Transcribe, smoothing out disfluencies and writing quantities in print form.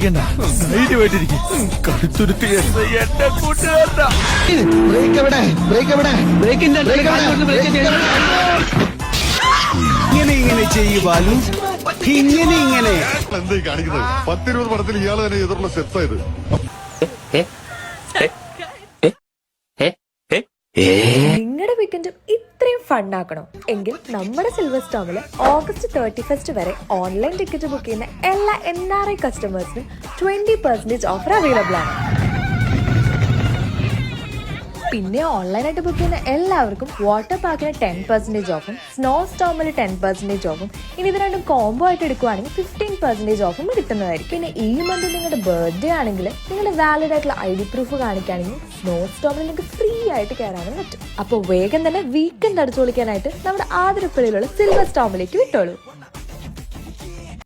പേടിക്കണ്ട, ധൈര്യമായിട്ടിരിക്കും. കടുത്തുരുത്തി എന്റെ കൂട്ടുകാരനാ. ഇങ്ങനെ ചെയ്യുവാലും ഇങ്ങനെ എന്താ കാണിക്കുന്നത്? 10-20 പടത്തിൽ ഇയാൾ തന്നെ എതിർള്ള സെറ്റായത്. നിങ്ങളുടെ വീക്കെൻഡും ഇത്രയും ഫണ്ണാക്കണോ എങ്കിൽ നമ്മുടെ സിൽവർ സ്റ്റോമിൽ August 31 വരെ ഓൺലൈൻ ടിക്കറ്റ് ബുക്ക് ചെയ്യുന്ന എല്ലാ NRI കസ്റ്റമേഴ്സിനും 20% ഓഫർ അവൈലബിൾ ആണ്. പിന്നെ ഓൺലൈനായിട്ട് ബുക്ക് ചെയ്യുന്ന എല്ലാവർക്കും വാട്ടർ പാർക്കിന് 10% ഓഫും സ്നോ സ്റ്റോമിൽ 10% ഓഫും ഇനി ഇത് രണ്ടും കോംബോ ആയിട്ട് എടുക്കുവാണെങ്കിൽ 15% ഓഫും കിട്ടുന്നതായിരിക്കും. പിന്നെ ഈ മന്ത് നിങ്ങളുടെ ബർത്ത്ഡേ ആണെങ്കിൽ നിങ്ങളുടെ വാലിഡ് ആയിട്ടുള്ള ID പ്രൂഫ് കാണിക്കുകയാണെങ്കിൽ സ്നോ സ്റ്റോമിൽ നിങ്ങൾക്ക് ഫ്രീ ആയിട്ട് കയറാനും പറ്റും. അപ്പോൾ വേഗം തന്നെ വീക്കെൻഡ് അടിച്ചു പൊളിക്കാനായിട്ട് നമ്മുടെ ആതിരപ്പള്ളിയിലുള്ള സിൽവർ സ്റ്റോമിലേക്ക് വിട്ടോളൂ.